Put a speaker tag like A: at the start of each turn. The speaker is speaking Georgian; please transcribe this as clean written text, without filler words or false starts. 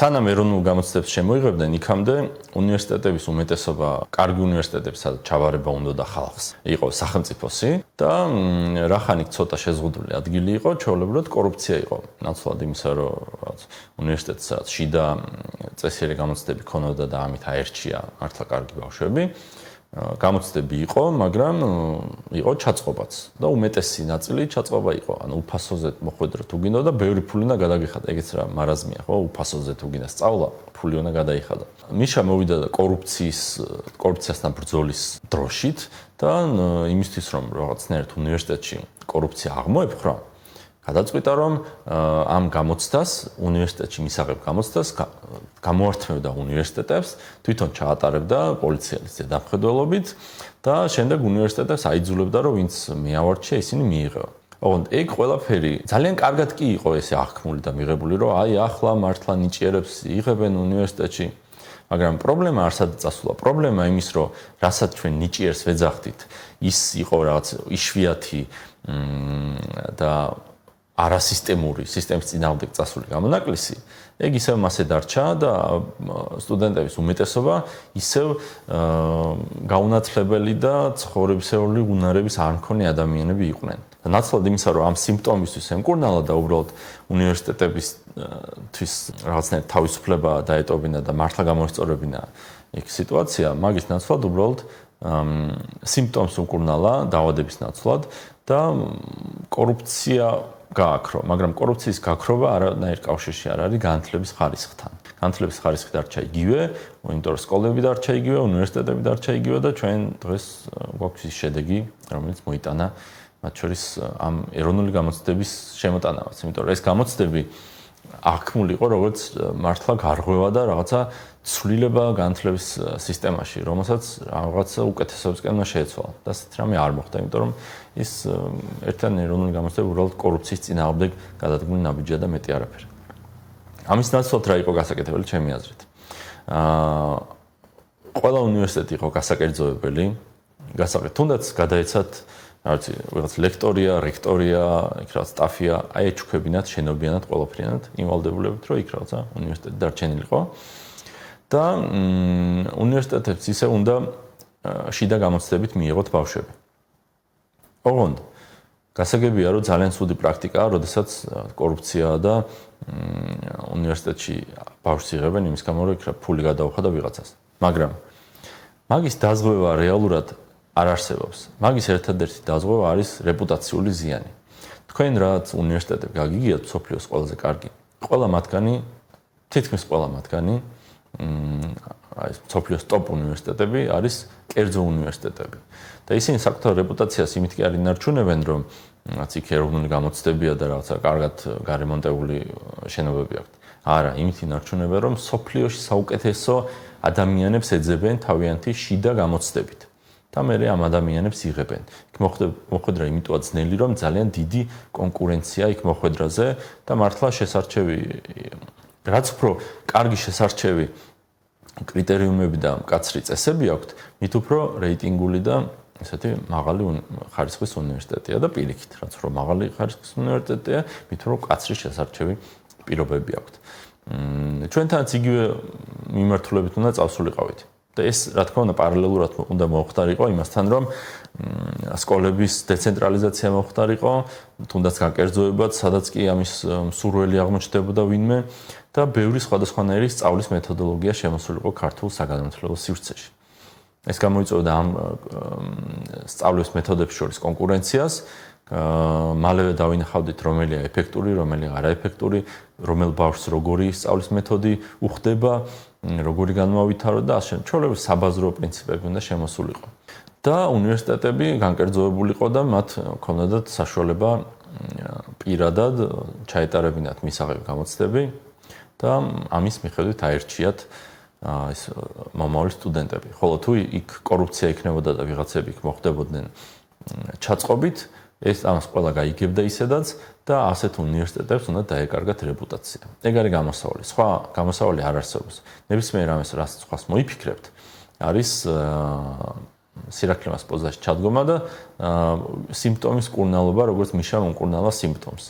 A: სანამ ეროვნულ გამოცდებს შემოიღებდნენ, იქამდე უნივერსიტეტების უმეტესობა, კარგი უნივერსიტეტები, სადაც ჩავარება უნდა და ხალხს იყო სახელმწიფოსი და რახანიკ ცოტა შეზღუდული ადგილი იყო, ჩვეულებრივად კორუფცია იყო. ნაცვლად იმისა, რომ რაღაც უნივერსიტეტს სადაც შიდა წესიერი გამოცდები ქონოდა და ამით აერჩია მართლა კარგი ბავშვები. გამოცდები იყო, მაგრამ იყო ჩაწყობაც და უმეტესი ნაწილი ჩაწყობა იყო. ანუ უფასოზე მოხვედრა თუ გინდა და ბევრი ფული უნდა გადაგიხადა. ეგეც რა მარაზმია, ხო? უფასოზე თუ გინდა სწავლა, ფული უნდა გადაიხადა. მიშა მოვიდა კორუფციასთან ბრძოლის დროშით და იმისთვის რომ რაღაცნაირად უნივერსიტეტში კორუფცია აღმოეფხვრა, გადაწყვიტა რომ ამ გამოცდას უნივერსიტეტში მისაღებ გამოცდას გამოართმევდა უნივერსიტეტებს, თვითონ ჩაატარებდა პოლიციელის ზედამხედველობით და შემდეგ უნივერსიტეტებს აიძულებდა რომ ვინც მეავარჩია ისინი მიიღება. ოღონდ ეგ ყველაფერი ძალიან კარგად კი იყო ესე აღქმული და მიღებული რომ აი ახლა მართლა ნიჭიერებს იღებენ უნივერსიტეტში. მაგრამ პრობლემა არსად წასულა. პრობლემა იმის რომ რასაც ჩვენ ნიჭიერს ვეძახდით, ის იყო რაღაც იშვიათი და არასისტემური სისტემის წინააღმდეგ წასული გამონაკლისი, ეგ ისევ მასე დარჩა და სტუდენტების უმეტესობა ისევ გაუნათლებელი და ცხოვრებისეული უნარების არ მქონე ადამიანები იყვნენ. და ნაცვლად იმისა, რომ ამ სიმპტომისთვის ემკურნალა და უბრალოდ უნივერსიტეტებისთვის რაღაცნაირად თავისუფლება დაეტოვებინა და მართლა გამოესწორებინა იქ სიტუაცია, მაგის ნაცვლად უბრალოდ სიმპტომს უკურნალა დაავადების ნაცვლად და კორუფცია გააქრო, მაგრამ კორუფციის გაქრობა არანაირ კავშირში არ არის განათლების ხარისხთან. განათლების ხარისხი დარჩა იგივე, იმიტომ რომ სკოლები დარჩა იგივე, უნივერსიტეტები დარჩა იგივე და ჩვენ დღეს გვაქვს ის შედეგი, რომელიც მოიტანა მათ შორის ამ ეროვნული გამოცდების შემოტანავაც, იმიტომ რომ ეს გამოცდები აღქმული იყო როგორც მართლა გარღვევა და რაღაცა ცვლილება განათლების სისტემაში, რომელსაც რაღაცა უკეთესობისკენ უნდა შეეცვალა. და ასეთ რამე არ მოხდა, იმიტომ რომ ის ერთად ეროვნული გამოცდები უბრალოდ კორუფციის წინააღმდეგ გადადგმული ნაბიჯია და მეტი არაფერი. ამის ნაცვლად რა იყო გასაკეთებელი ჩემი აზრით? ყველა უნივერსიტეტი იყო გასაკერძოებელი, თუნდაც გადაეცათ რაღაც ლექტორია, რექტორია, იქ რაღაც სტაფია, აი ეჩუქებინათ, შენობიანად ყველაფრიანად იმვალდებულებით, რომ იქ რაღაცა უნივერსიტეტი დარჩენილიყო. და უნივერსიტეტებს ისე უნდა შიდა გამოცდებით მიიღოთ ბავშვები. ოღონდ გასაგებია, რომ ძალიან ცუდი პრაქტიკაა, როდესაც კორუფციაა და უნივერსიტეტში ბავშვს იღებენ იმის გამო, რომ იქ ფული გადაუხადა ვიღაცას. მაგრამ მაგის დაზღვევა რეალურად არ არსებობს. მაგის ერთადერთი დაზღვევა არის რეპუტაციული ზიანი. თქვენ რაც უნივერსიტეტები გაგიგიათ მსოფლიოს ყველაზე კარგი, ყველა მათგანი, თითქმის ყველა მათგანი აი მსოფლიოს ტოპ უნივერსიტეტები არის კერძო უნივერსიტეტები. და ისინი საკუთარ რეპუტაციას იმით კი არ ინარჩუნებენ, რომ რაც იქ ეროვნული გამოცდებია და რაღაცა კარგად გარემონტებული შენობები აქვთ. არა, იმით ინარჩუნებენ, რომ მსოფლიოში საუკეთესო ადამიანებს ეძებენ თავიანთი შიდა გამოცდებით. და მე ამ ადამიანებს იღებენ. იქ მოხვედრა იმიტოა ძნელი, რომ ძალიან დიდი კონკურენცია იქ მოხვედრაზე და მართლა შესარჩევი რაც უფრო კარგი შესარჩევი კრიტერიუმები და მკაცრი წესები აქვთ, მით უფრო რეიტინგული და ესეთი მაღალი ხარისხის უნივერსიტეტია და პირიქით, რაც უფრო მაღალი ხარისხის უნივერსიტეტია, მით უფრო მკაცრი შესარჩევი პირობები აქვთ. ჩვენთანაც იგივე მიმართულებით უნდა წავსულიყავით. და ეს რა თქმა უნდა პარალელურად უნდა მოხდარიყო იმასთან, რომ სკოლების დეცენტრალიზაცია მოხდარიყო, თუნდაც გაკერძოებაც, სადაც კი ამის მსურველი აღმოჩნდებოდა ვინმე და ბევრი სხვადასხვანაირი სწავლის მეთოდოლოგია შემოსულიყო ქართულ საგანმანათლებლო სივრცეში. ეს გამოიწვევდა ამ სწავლის მეთოდებს შორის კონკურენციას, მალევე დავინახავდით რომელია ეფექტური, რომელია არაეფექტური, რომელ ბავშვს როგორი სწავლის მეთოდი უხდება, როგორი განმავითარო და ასე ჩვეულებრივ საბაზრო პრინციპები უნდა შემოსულიყო. და უნივერსიტეტები განკერძოებულიყო და მათ ჰქონდათ საშუალება პირადად ჩაეტარებინათ მისაღები გამოცდები და ამის მიხედვით აერჩიათ ეს მომავალი სტუდენტები. ხოლო თუ იქ კორუფცია იქნებოდა და ვიღაცები იქ მოხდებოდნენ ჩაწყობით, ეს ამას ყველა გაიგებდა ისედაც და ასეთ უნივერსიტეტებს უნდა დაეკარგათ რეპუტაცია. ეგ არის გამოსავალი. სხვა გამოსავალი არ არსებობს. ნებისმიერ ამას რაც სხვას მოიფიქრებთ, არის სირაქლემას პოზაში ჩადგომა და სიმპტომის კურნალობა, როგორც მიშა მომკურნალა სიმპტომს.